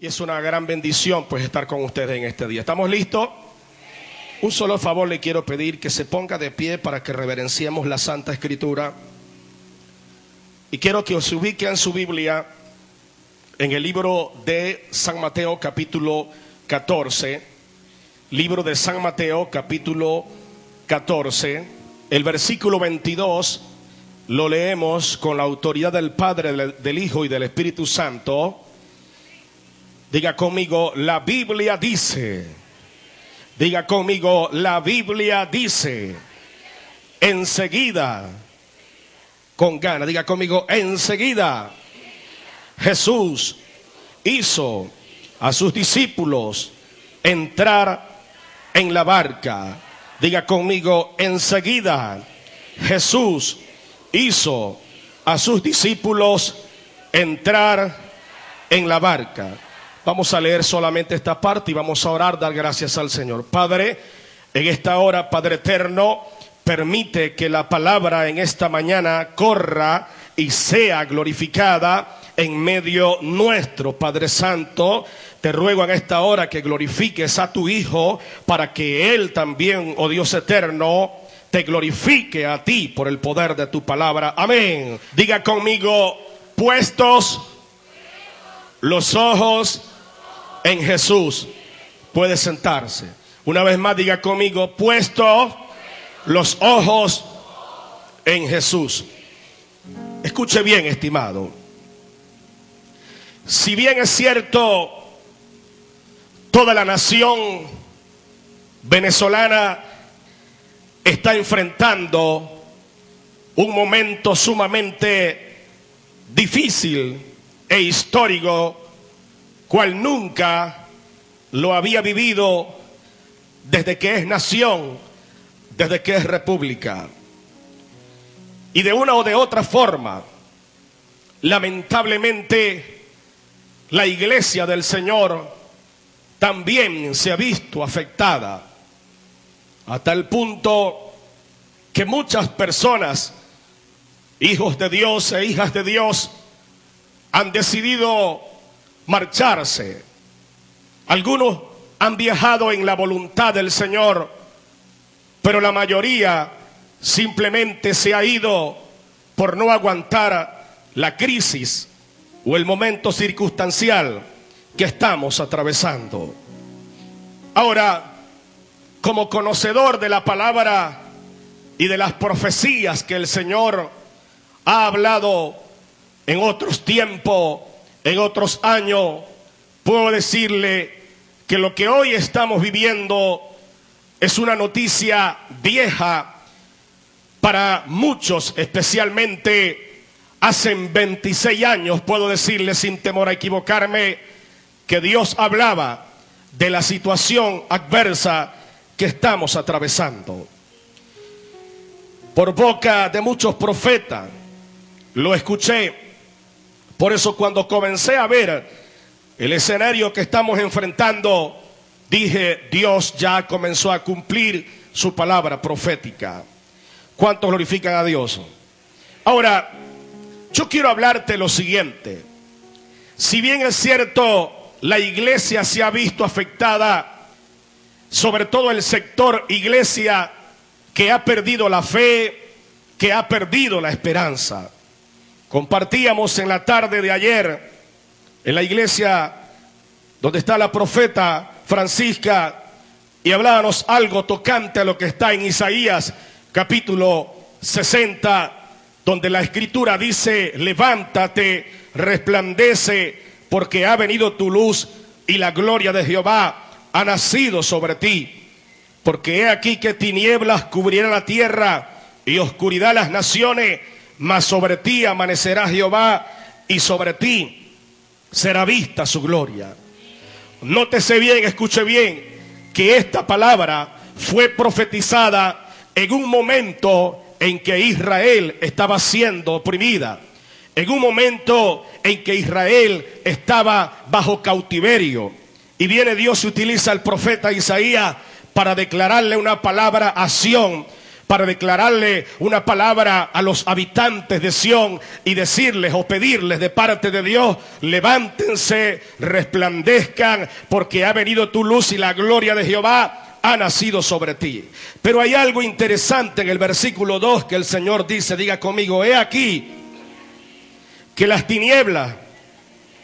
Y es una gran bendición pues estar con ustedes en este día. ¿Estamos listos? Un solo favor le quiero pedir, que se ponga de pie para que reverenciemos la Santa Escritura. Y quiero que os ubique en su Biblia en el libro de San Mateo capítulo 14. Libro de San Mateo capítulo 14. El versículo 22 lo leemos con la autoridad del Padre, del Hijo y del Espíritu Santo. Diga conmigo, la Biblia dice. Diga conmigo, la Biblia dice. Enseguida, con ganas, diga conmigo, enseguida Jesús hizo a sus discípulos entrar en la barca. Diga conmigo, enseguida Jesús hizo a sus discípulos entrar en la barca. Vamos a leer solamente esta parte y vamos a orar, dar gracias al Señor. Padre, en esta hora, Padre eterno, permite que la palabra en esta mañana corra y sea glorificada en medio nuestro. Padre Santo, te ruego en esta hora que glorifiques a tu Hijo para que Él también, oh Dios eterno, te glorifique a ti por el poder de tu palabra. Amén. Diga conmigo, puestos los ojos en Jesús. Puede sentarse. Una vez más, diga conmigo, puestos los ojos en Jesús. Escuche bien, estimado. Si bien es cierto, toda la nación venezolana está enfrentando un momento sumamente difícil e histórico, cual nunca lo había vivido desde que es nación, desde que es república. Y de una o de otra forma, lamentablemente, la iglesia del Señor también se ha visto afectada, a tal punto que muchas personas, hijos de Dios e hijas de Dios, han decidido marcharse. Algunos han viajado en la voluntad del Señor, pero la mayoría simplemente se ha ido por no aguantar la crisis o el momento circunstancial que estamos atravesando. Ahora, como conocedor de la palabra y de las profecías que el Señor ha hablado en otros tiempos, en otros años, puedo decirle que lo que hoy estamos viviendo es una noticia vieja para muchos, especialmente hace 26 años, puedo decirle sin temor a equivocarme, que Dios hablaba de la situación adversa que estamos atravesando. Por boca de muchos profetas lo escuché. Por eso cuando comencé a ver el escenario que estamos enfrentando, dije, Dios ya comenzó a cumplir su palabra profética. ¿Cuántos glorifican a Dios? Ahora, yo quiero hablarte lo siguiente. Si bien es cierto, la iglesia se ha visto afectada, sobre todo el sector iglesia que ha perdido la fe, que ha perdido la esperanza. Compartíamos en la tarde de ayer en la iglesia donde está la profeta Francisca y hablábamos algo tocante a lo que está en Isaías capítulo 60, donde la escritura dice, levántate, resplandece, porque ha venido tu luz y la gloria de Jehová ha nacido sobre ti. Porque he aquí que tinieblas cubrirán la tierra y oscuridad las naciones, mas sobre ti amanecerá Jehová y sobre ti será vista su gloria. Nótese bien, escuche bien, que esta palabra fue profetizada en un momento en que Israel estaba siendo oprimida, en un momento en que Israel estaba bajo cautiverio. Y viene Dios y utiliza al profeta Isaías para declararle una palabra a Sión, para declararle una palabra a los habitantes de Sión y decirles o pedirles de parte de Dios: levántense, resplandezcan, porque ha venido tu luz y la gloria de Jehová ha nacido sobre ti. Pero hay algo interesante en el versículo 2 que el Señor dice, diga conmigo: he aquí que las tinieblas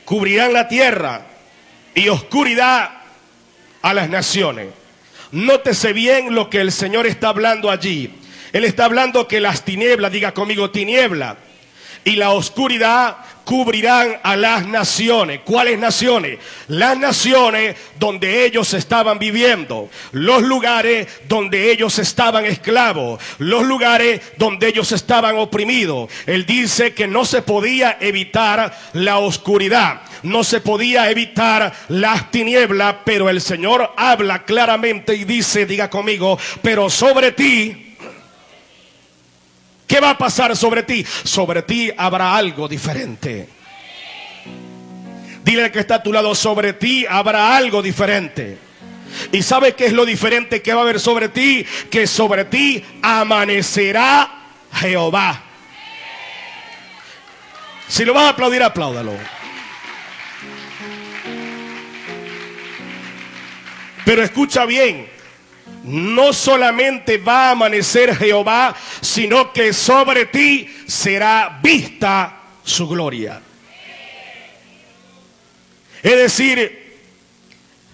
cubrirán la tierra y oscuridad a las naciones. Nótese bien lo que el Señor está hablando allí. Él está hablando que las tinieblas, diga conmigo, tiniebla, y la oscuridad cubrirán a las naciones. ¿Cuáles naciones? Las naciones donde ellos estaban viviendo, los lugares donde ellos estaban esclavos, los lugares donde ellos estaban oprimidos. Él dice que no se podía evitar la oscuridad, no se podía evitar las tinieblas, pero el Señor habla claramente y dice, diga conmigo, pero sobre ti, ¿qué va a pasar sobre ti? Sobre ti habrá algo diferente. Dile al que está a tu lado: sobre ti habrá algo diferente. ¿Y sabes qué es lo diferente que va a haber sobre ti? Que sobre ti amanecerá Jehová. Si lo vas a aplaudir, apláudalo. Pero escucha bien: no solamente va a amanecer Jehová, sino que sobre ti será vista su gloria. Es decir,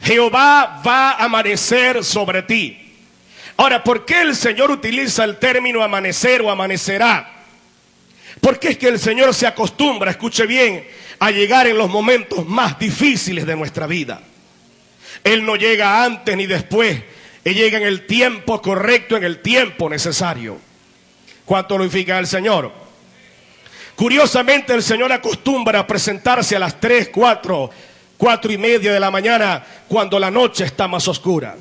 Jehová va a amanecer sobre ti. Ahora, ¿por qué el Señor utiliza el término amanecer o amanecerá? Porque es que el Señor se acostumbra, escuche bien, a llegar en los momentos más difíciles de nuestra vida. Él no llega antes ni después. Él llega en el tiempo correcto, en el tiempo necesario. ¿Cuánto glorifica al Señor? Curiosamente, el Señor acostumbra a presentarse a las 3, 4 y media de la mañana, cuando la noche está más oscura.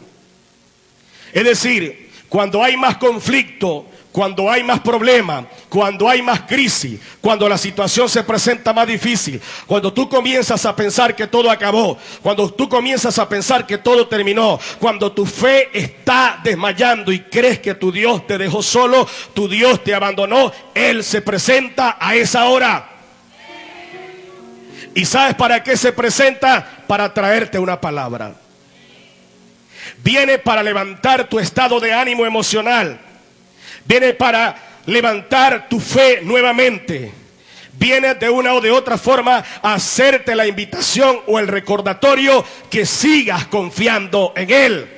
Es decir, cuando hay más conflicto, cuando hay más problemas, cuando hay más crisis, cuando la situación se presenta más difícil, cuando tú comienzas a pensar que todo acabó, cuando tú comienzas a pensar que todo terminó, cuando tu fe está desmayando y crees que tu Dios te dejó solo, tu Dios te abandonó, Él se presenta a esa hora. ¿Y sabes para qué se presenta? Para traerte una palabra. Viene para levantar tu estado de ánimo emocional. Viene para levantar tu fe nuevamente. Viene de una o de otra forma a hacerte la invitación o el recordatorio que sigas confiando en Él.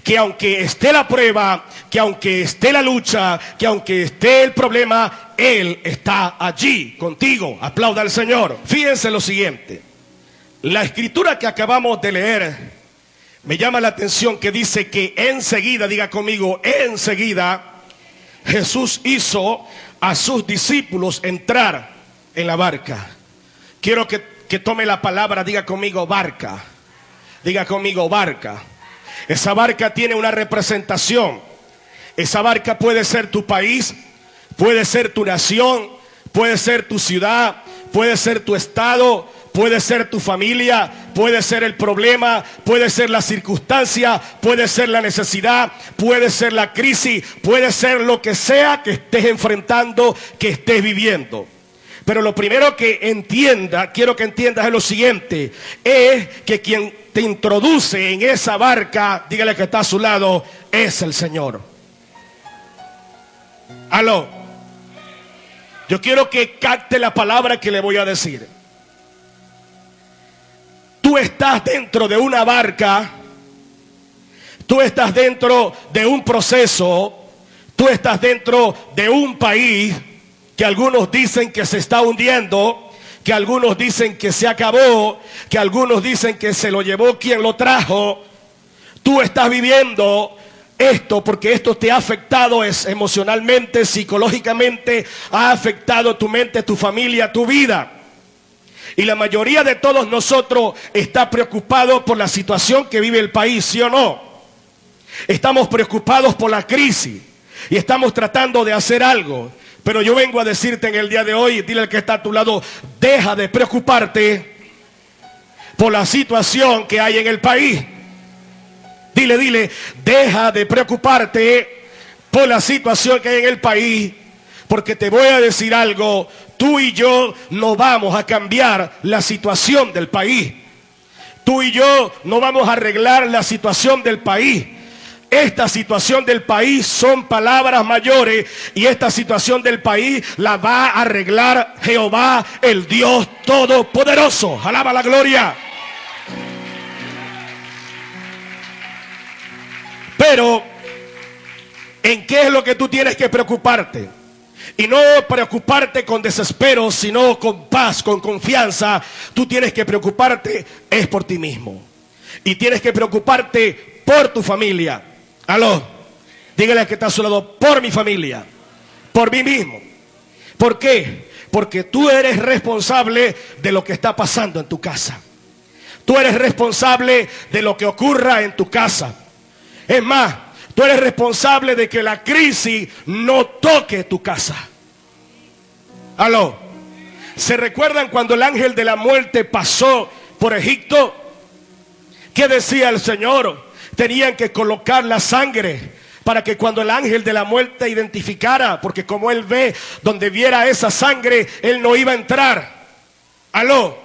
Que aunque esté la prueba, que aunque esté la lucha, que aunque esté el problema, Él está allí contigo. Aplauda al Señor. Fíjense lo siguiente. La escritura que acabamos de leer me llama la atención, que dice que enseguida, diga conmigo, enseguida, Jesús hizo a sus discípulos entrar en la barca. Quiero que tome la palabra, diga conmigo barca. Diga conmigo barca. Esa barca tiene una representación. Esa barca puede ser tu país, puede ser tu nación, puede ser tu ciudad, puede ser tu estado, puede ser tu familia, puede ser el problema, puede ser la circunstancia, puede ser la necesidad, puede ser la crisis, puede ser lo que sea que estés enfrentando, que estés viviendo. Pero lo primero que quiero que entiendas es lo siguiente: es que quien te introduce en esa barca, dígale que está a su lado, es el Señor. Aló. Yo quiero que capte la palabra que le voy a decir. Tú estás dentro de una barca, tú estás dentro de un proceso, tú estás dentro de un país que algunos dicen que se está hundiendo, que algunos dicen que se acabó, que algunos dicen que se lo llevó quien lo trajo. Tú estás viviendo esto porque esto te ha afectado emocionalmente, psicológicamente, ha afectado tu mente, tu familia, tu vida. Y la mayoría de todos nosotros está preocupado por la situación que vive el país, ¿sí o no? Estamos preocupados por la crisis y estamos tratando de hacer algo. Pero yo vengo a decirte en el día de hoy, dile al que está a tu lado, deja de preocuparte por la situación que hay en el país. Dile, deja de preocuparte por la situación que hay en el país, porque te voy a decir algo, tú y yo no vamos a cambiar la situación del país. Tú y yo no vamos a arreglar la situación del país. Esta situación del país son palabras mayores y esta situación del país la va a arreglar Jehová, el Dios Todopoderoso. Alaba la gloria. Pero, ¿en qué es lo que tú tienes que preocuparte? Y no preocuparte con desespero, sino con paz, con confianza. Tú tienes que preocuparte es por ti mismo. Y tienes que preocuparte por tu familia. Aló, dígale al que está a su lado, por mi familia, por mí mismo. ¿Por qué? Porque tú eres responsable de lo que está pasando en tu casa. Tú eres responsable de lo que ocurra en tu casa. Es más, tú eres responsable de que la crisis no toque tu casa. Aló, ¿se recuerdan cuando el ángel de la muerte pasó por Egipto? ¿Qué decía el Señor? Tenían que colocar la sangre para que cuando el ángel de la muerte identificara, porque como él ve, donde viera esa sangre, él no iba a entrar. Aló,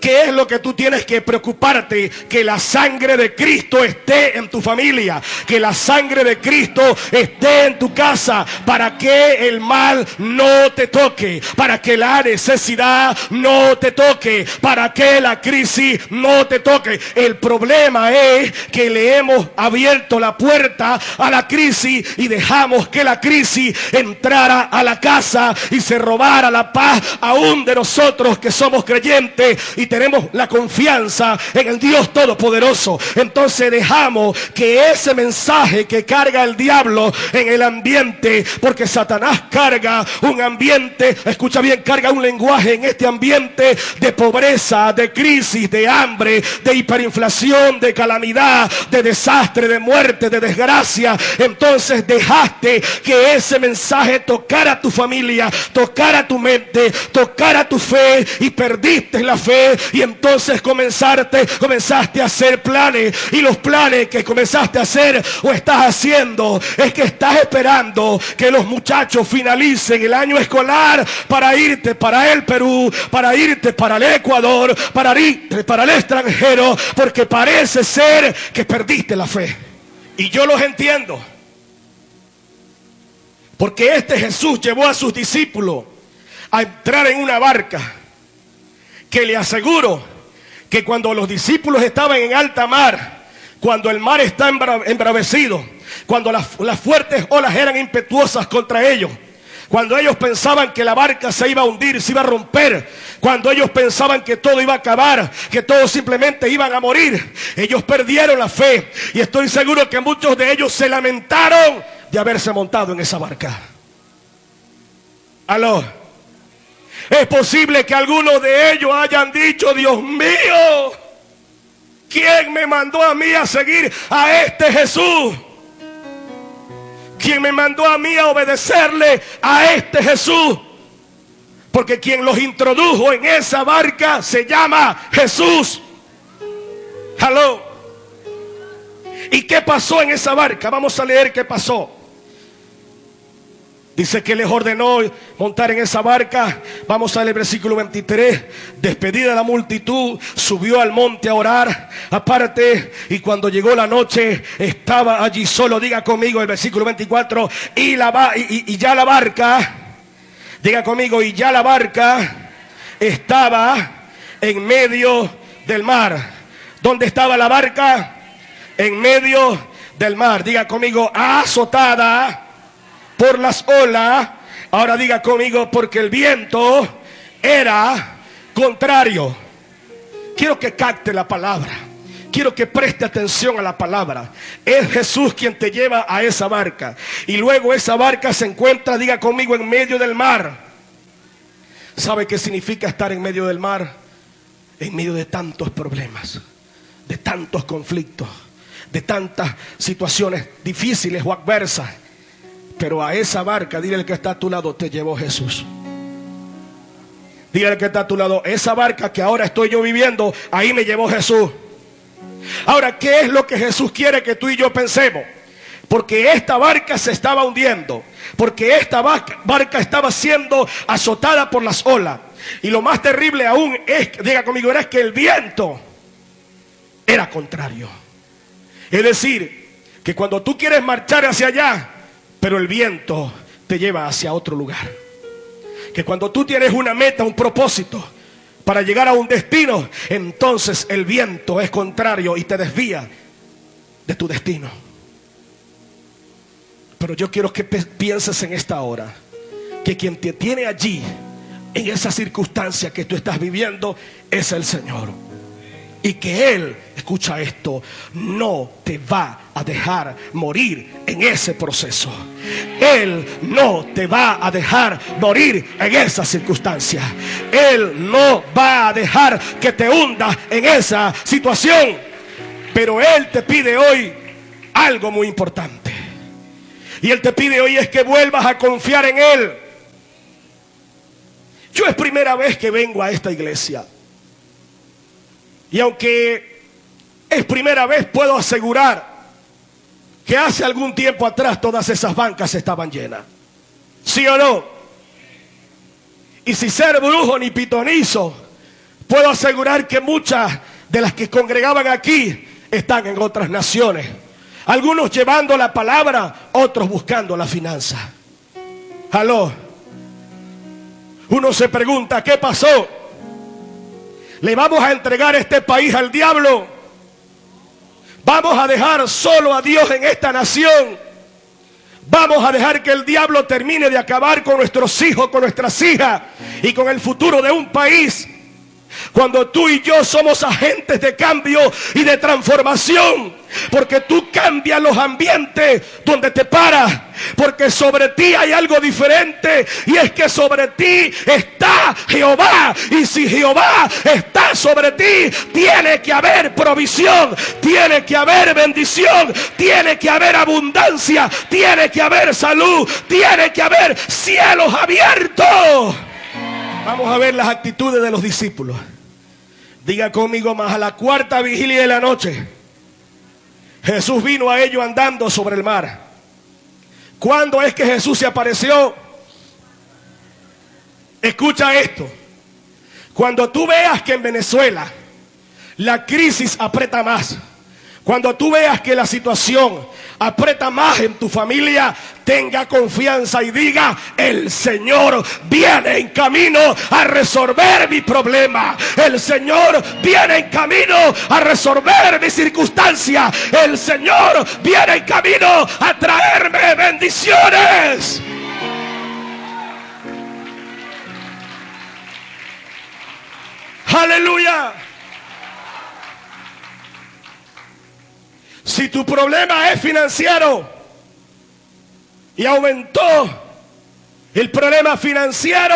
¿qué es lo que tú tienes que preocuparte? Que la sangre de Cristo esté en tu familia, que la sangre de Cristo esté en tu casa, para que el mal no te toque, para que la necesidad no te toque, para que la crisis no te toque. El problema es que le hemos abierto la puerta a la crisis y dejamos que la crisis entrara a la casa y se robara la paz aún de nosotros que somos creyentes y tenemos la confianza en el Dios Todopoderoso. Entonces dejamos que ese mensaje que carga el diablo en el ambiente, porque Satanás carga un ambiente, escucha bien, carga un lenguaje en este ambiente de pobreza, de crisis, de hambre, de hiperinflación, de calamidad, de desastre, de muerte, de desgracia. Entonces dejaste que ese mensaje tocara tu familia, tocara tu mente, tocara tu fe, y perdiste la fe. Y entonces comenzaste a hacer planes, y los planes que comenzaste a hacer o estás haciendo es que estás esperando que los muchachos finalicen el año escolar para irte para el Perú, para irte para el Ecuador, para irte para el extranjero, porque parece ser que perdiste la fe. Y yo los entiendo, porque este Jesús llevó a sus discípulos a entrar en una barca que le aseguro que cuando los discípulos estaban en alta mar, cuando el mar está embravecido, cuando las fuertes olas eran impetuosas contra ellos, cuando ellos pensaban que la barca se iba a hundir, se iba a romper, cuando ellos pensaban que todo iba a acabar, que todos simplemente iban a morir, ellos perdieron la fe. Y estoy seguro que muchos de ellos se lamentaron de haberse montado en esa barca. Aló. Es posible que algunos de ellos hayan dicho: Dios mío, ¿quién me mandó a mí a seguir a este Jesús? ¿Quién me mandó a mí a obedecerle a este Jesús? Porque quien los introdujo en esa barca se llama Jesús. Aló. ¿Y qué pasó en esa barca? Vamos a leer qué pasó. Dice que les ordenó montar en esa barca. Vamos a leer el versículo 23. Despedida la multitud, subió al monte a orar aparte. Y cuando llegó la noche, estaba allí solo. Diga conmigo el versículo 24. Y ya la barca, diga conmigo, y ya la barca estaba en medio del mar. ¿Dónde estaba la barca? En medio del mar. Diga conmigo, azotada por las olas. Ahora diga conmigo, porque el viento era contrario. Quiero que capte la palabra. Quiero que preste atención a la palabra. Es Jesús quien te lleva a esa barca. Y luego esa barca se encuentra, diga conmigo, en medio del mar. ¿Sabe qué significa estar en medio del mar? En medio de tantos problemas, de tantos conflictos, de tantas situaciones difíciles o adversas. Pero a esa barca, dile al que está a tu lado, te llevó Jesús. Dile al que está a tu lado, esa barca que ahora estoy yo viviendo, ahí me llevó Jesús. Ahora, ¿qué es lo que Jesús quiere que tú y yo pensemos? porque esta barca se estaba hundiendo, porque esta barca estaba siendo azotada por las olas. Y lo más terrible aún es, diga conmigo, era que el viento era contrario. Es decir, que cuando tú quieres marchar hacia allá, pero el viento te lleva hacia otro lugar. Que cuando tú tienes una meta, un propósito para llegar a un destino, entonces el viento es contrario y te desvía de tu destino. Pero yo quiero que pienses en esta hora que quien te tiene allí, en esa circunstancia que tú estás viviendo, es el Señor. Y que Él, escucha esto, no te va a dejar morir en ese proceso. Él no te va a dejar morir en esa circunstancia. Él no va a dejar que te hundas en esa situación. Pero Él te pide hoy algo muy importante. Y Él te pide hoy es que vuelvas a confiar en Él. Yo es primera vez que vengo a esta iglesia. Y aunque es primera vez, puedo asegurar que hace algún tiempo atrás todas esas bancas estaban llenas. ¿Sí o no? Y sin ser brujo ni pitonizo, puedo asegurar que muchas de las que congregaban aquí están en otras naciones. Algunos llevando la palabra, otros buscando la finanza. ¿Aló? Uno se pregunta, ¿qué pasó? ¿Le vamos a entregar este país al diablo? ¿Vamos a dejar solo a Dios en esta nación? ¿Vamos a dejar que el diablo termine de acabar con nuestros hijos, con nuestras hijas y con el futuro de un país? Cuando tú y yo somos agentes de cambio y de transformación, porque tú cambias los ambientes donde te paras, porque sobre ti hay algo diferente, y es que sobre ti está Jehová, y si Jehová está sobre ti, tiene que haber provisión, tiene que haber bendición, tiene que haber abundancia, tiene que haber salud, tiene que haber cielos abiertos. Vamos a ver las actitudes de los discípulos. Diga conmigo, más a la cuarta vigilia de la noche, Jesús vino a ellos andando sobre el mar. ¿Cuándo es que Jesús se apareció? Escucha esto. Cuando tú veas que en Venezuela la crisis aprieta más, cuando tú veas que la situación aprieta más en tu familia, tenga confianza y diga: el Señor viene en camino a resolver mi problema. El Señor viene en camino a resolver mi circunstancia. El Señor viene en camino a traerme bendiciones. Aleluya. Si tu problema es financiero y aumentó el problema financiero,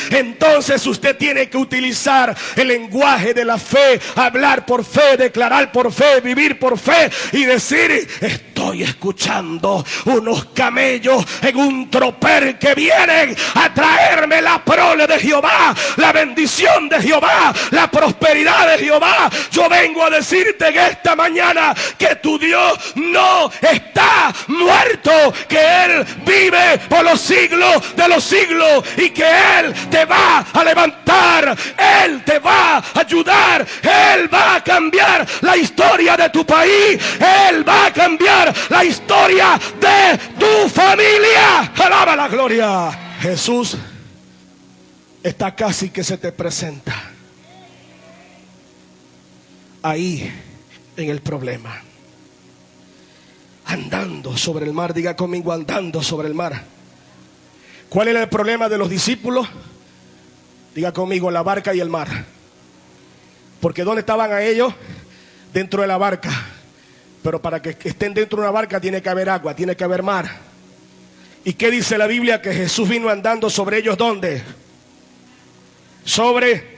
entonces usted tiene que utilizar el lenguaje de la fe, hablar por fe, declarar por fe, vivir por fe y decir: estoy escuchando unos camellos en un tropel que vienen a traerme la prole de Jehová, la bendición de Jehová, la prosperidad de Jehová. Yo vengo a decirte en esta mañana que tu Dios no está muerto, que Él vive por los siglos de los siglos y que Él te va a levantar, Él te va a ayudar, Él va a cambiar la historia de tu país, Él va a cambiar la historia de tu familia. Alaba la gloria. Jesús está casi que se te presenta ahí en el problema, andando sobre el mar. Diga conmigo: andando sobre el mar. ¿Cuál era el problema de los discípulos? Diga conmigo: la barca y el mar. Porque ¿dónde estaban a ellos? Dentro de la barca. Pero para que estén dentro de una barca tiene que haber agua, tiene que haber mar. ¿Y qué dice la Biblia? Que Jesús vino andando sobre ellos. ¿Dónde? Sobre.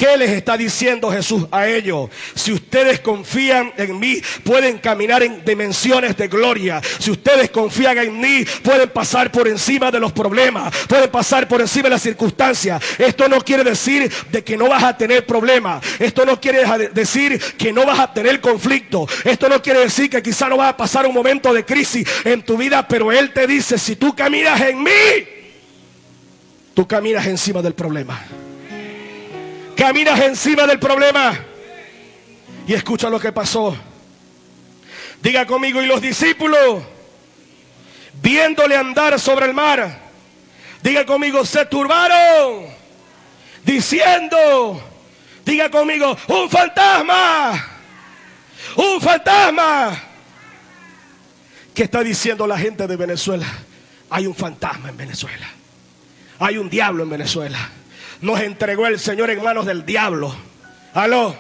¿Qué les está diciendo Jesús a ellos? Si ustedes confían en mí, pueden caminar en dimensiones de gloria. Si ustedes confían en mí, pueden pasar por encima de los problemas, pueden pasar por encima de las circunstancias. Esto no quiere decir de que no vas a tener problemas. Esto no quiere decir que no vas a tener conflicto. Esto no quiere decir que quizá no vas a pasar un momento de crisis en tu vida, pero Él te dice, si tú caminas en mí, tú caminas encima del problema. Caminas encima del problema. Y escucha lo que pasó. Diga conmigo, y los discípulos, viéndole andar sobre el mar, diga conmigo, se turbaron, diciendo, diga conmigo, un fantasma, un fantasma. ¿Qué está diciendo la gente de Venezuela? Hay un fantasma en Venezuela. Hay un diablo en Venezuela. Nos entregó el Señor en manos del diablo. Aló.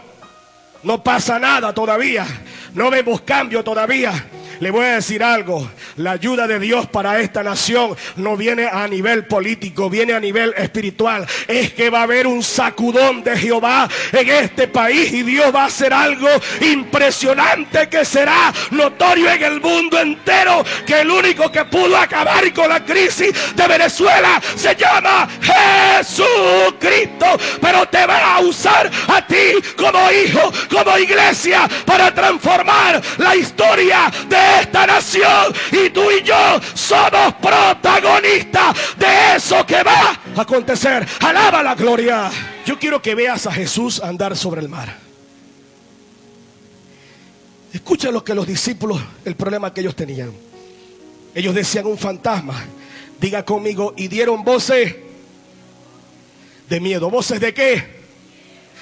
No pasa nada todavía. No vemos cambio todavía. Le voy a decir algo, la ayuda de Dios para esta nación no viene a nivel político, viene a nivel espiritual. Es que va a haber un sacudón de Jehová en este país y Dios va a hacer algo impresionante que será notorio en el mundo entero, que el único que pudo acabar con la crisis de Venezuela se llama Jesucristo, pero te va a usar a ti como hijo, como iglesia, para transformar la historia de esta nación, y tú y yo somos protagonistas de eso que va a acontecer. Alaba la gloria. Yo quiero que veas a Jesús andar sobre el mar. Escucha lo que los discípulos, el problema que ellos tenían. Ellos decían un fantasma. Diga conmigo, y dieron voces de miedo. ¿Voces de qué?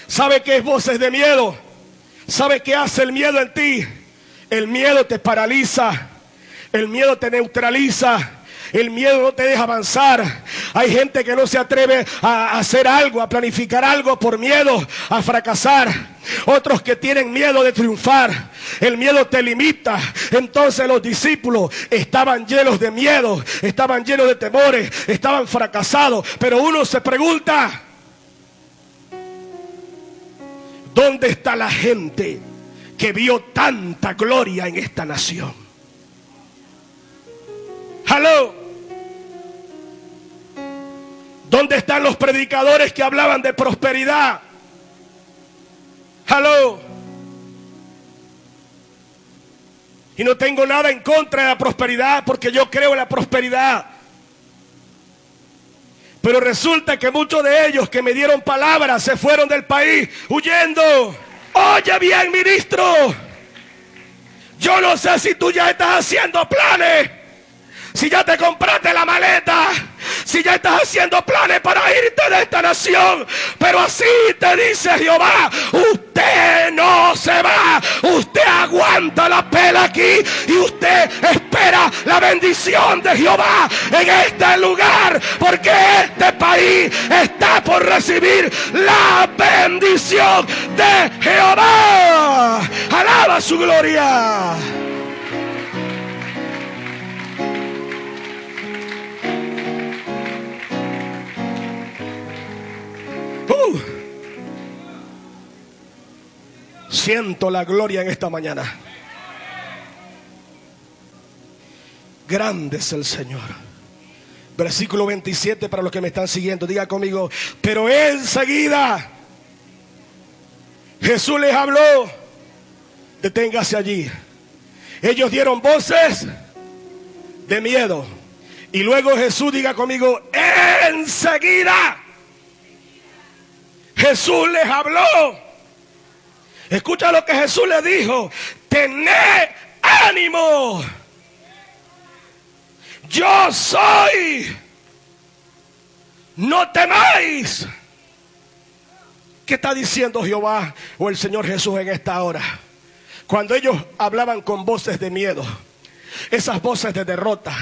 ¿Sabe qué es voces de miedo? ¿Sabe qué hace el miedo en ti? El miedo te paraliza, el miedo te neutraliza, el miedo no te deja avanzar. Hay gente que no se atreve a hacer algo, a planificar algo por miedo a fracasar. Otros que tienen miedo de triunfar. El miedo te limita. Entonces los discípulos estaban llenos de miedo, estaban llenos de temores, estaban fracasados. Pero uno se pregunta, ¿dónde está la gente que vio tanta gloria en esta nación? ¡Aló! ¿Dónde están los predicadores que hablaban de prosperidad? ¡Aló! Y no tengo nada en contra de la prosperidad, porque yo creo en la prosperidad. Pero resulta que muchos de ellos que me dieron palabras se fueron del país huyendo. Oye bien, ministro, yo no sé si tú ya estás haciendo planes, si ya te compraste la maleta, si ya estás haciendo planes para irte de esta nación, pero así te dice Jehová, usted no se va, usted aguanta la pela aquí y usted espera la bendición de Jehová en este lugar, porque este país está por recibir la bendición de Jehová. Alaba su gloria. Siento la gloria en esta mañana. Grande es el Señor. Versículo 27 para los que me están siguiendo. Diga conmigo, pero enseguida Jesús les habló. Deténgase allí. Ellos dieron voces de miedo. Y luego Jesús, diga conmigo, enseguida Jesús les habló. Escucha lo que Jesús le dijo. Tened ánimo. Yo soy. No temáis. ¿Qué está diciendo Jehová o el Señor Jesús en esta hora? Cuando ellos hablaban con voces de miedo, Esas voces de derrota,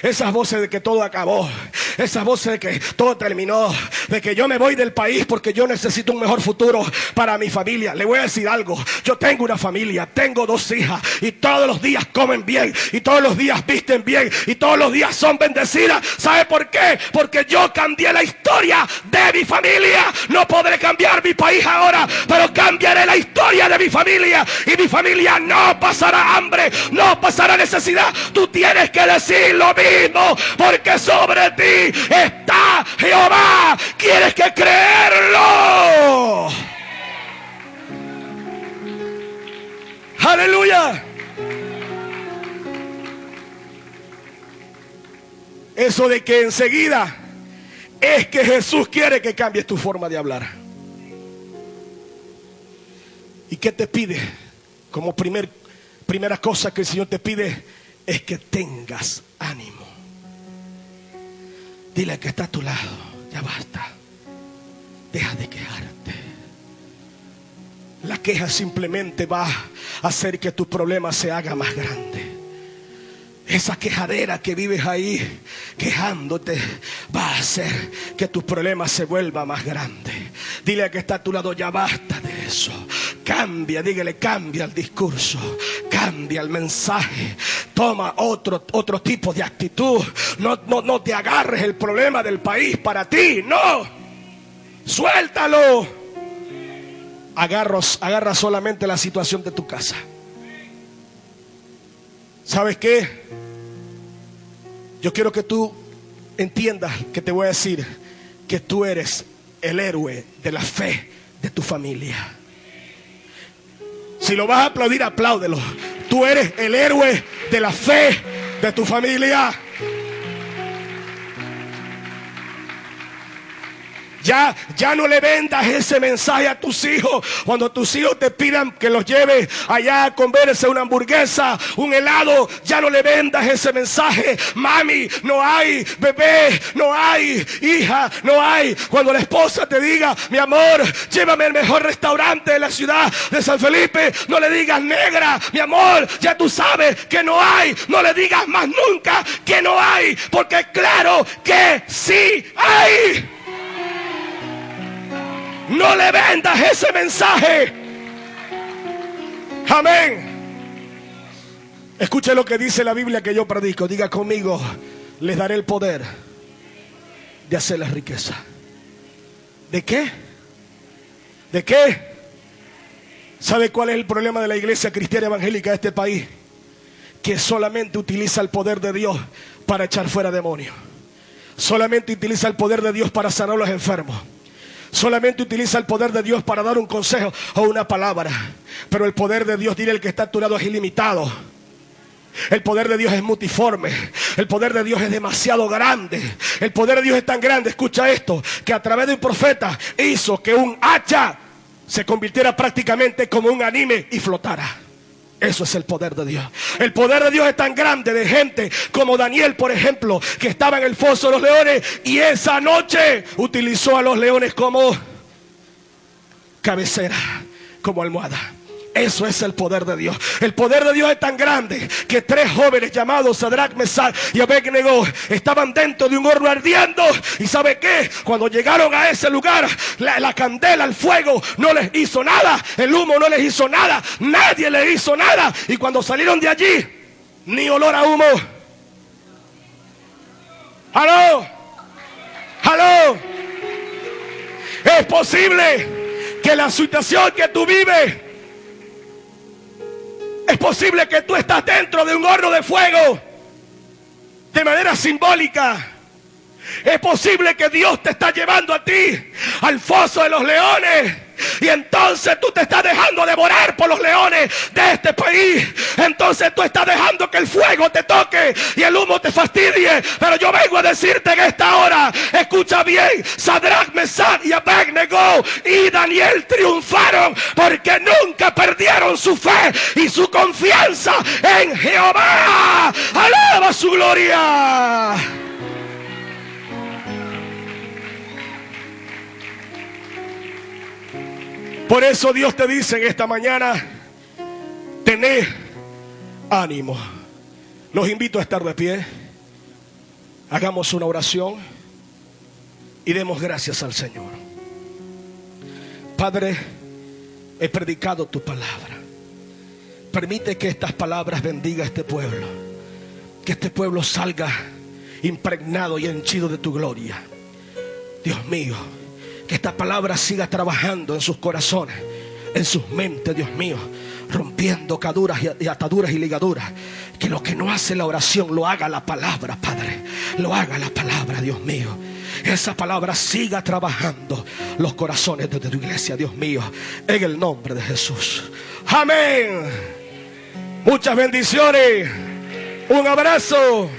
esas voces de que todo acabó, esas voces de que todo terminó, de que yo me voy del país porque yo necesito un mejor futuro para mi familia. Le voy a decir algo: yo tengo una familia, tengo 2 hijas y todos los días comen bien y todos los días visten bien y todos los días son bendecidas. ¿Sabe por qué? Porque yo cambié la historia de mi familia. No podré cambiar mi país ahora, pero cambiaré la historia de mi familia, y mi familia no pasará hambre, no pasará necesidad. Tú tienes que decir lo mismo, porque sobre ti está Jehová. ¿Quieres que creerlo? Aleluya. Eso de que enseguida es que Jesús quiere que cambies tu forma de hablar. ¿Y qué te pide? Como primera cosa que el Señor te pide es que tengas ánimo. Dile al que está a tu lado: ya basta, deja de quejarte. La queja simplemente va a hacer que tu problema se haga más grande. Esa quejadera que vives ahí quejándote va a hacer que tu problema se vuelva más grande. Dile al que está a tu lado: ya basta de eso. Cambia, dígale, cambia el discurso, cambia el mensaje, toma otro tipo de actitud. No te agarres el problema del país para ti, no, suéltalo. Agarra solamente la situación de tu casa. ¿Sabes qué? Yo quiero que tú entiendas que te voy a decir que tú eres el héroe de la fe de tu familia. Si lo vas a aplaudir, apláudelo. Tú eres el héroe de la fe de tu familia. Ya no le vendas ese mensaje a tus hijos. Cuando tus hijos te pidan que los lleves allá a comerse una hamburguesa, un helado, ya no le vendas ese mensaje. Mami, no hay. Bebé, no hay. Hija, no hay. Cuando la esposa te diga: mi amor, llévame al mejor restaurante de la ciudad de San Felipe, no le digas: negra, mi amor, ya tú sabes que no hay. No le digas más nunca que no hay, porque claro que sí hay. No le vendas ese mensaje. Amén. Escuche lo que dice la Biblia que yo predico. Diga conmigo: les daré el poder de hacer la riqueza. ¿De qué? ¿De qué? ¿Sabe cuál es el problema de la iglesia cristiana evangélica de este país? Que solamente utiliza el poder de Dios para echar fuera demonios. Solamente utiliza el poder de Dios para sanar a los enfermos. Solamente utiliza el poder de Dios para dar un consejo o una palabra. Pero el poder de Dios, dile al que está a tu lado, es ilimitado. El poder de Dios es multiforme. El poder de Dios es demasiado grande. El poder de Dios es tan grande, escucha esto, que a través de un profeta hizo que un hacha se convirtiera prácticamente como un anime y flotara. Eso es el poder de Dios. El poder de Dios es tan grande, de gente como Daniel, por ejemplo, que estaba en el foso de los leones y esa noche utilizó a los leones como cabecera, como almohada. Eso es el poder de Dios. El poder de Dios es tan grande que 3 jóvenes llamados Sadrach, Mesach y Abednego estaban dentro de un horno ardiendo. ¿Y sabe qué? Cuando llegaron a ese lugar, la candela, el fuego no les hizo nada. El humo no les hizo nada. Nadie les hizo nada. Y cuando salieron de allí, ni olor a humo. ¡Aló! ¡Aló! Es posible que la situación que tú vives, es posible que tú estás dentro de un horno de fuego de manera simbólica. Es posible que Dios te está llevando a ti al foso de los leones. Y entonces tú te estás dejando devorar por los leones de este país. Entonces tú estás dejando que el fuego te toque y el humo te fastidie. Pero yo vengo a decirte en esta hora, escucha bien, Sadrach, Mesach y Abednego y Daniel triunfaron porque nunca perdieron su fe y su confianza en Jehová. ¡Alaba su gloria! Por eso Dios te dice en esta mañana: tened ánimo. Los invito a estar de pie. Hagamos una oración y demos gracias al Señor. Padre, he predicado tu palabra. Permite que estas palabras bendiga a este pueblo. Que este pueblo salga impregnado y henchido de tu gloria. Dios mío, que esta palabra siga trabajando en sus corazones, en sus mentes, Dios mío, rompiendo caduras y ataduras y ligaduras. Que lo que no hace la oración lo haga la palabra, Padre. Lo haga la palabra, Dios mío. Esa palabra siga trabajando los corazones de tu iglesia, Dios mío, en el nombre de Jesús. Amén. Muchas bendiciones. Un abrazo.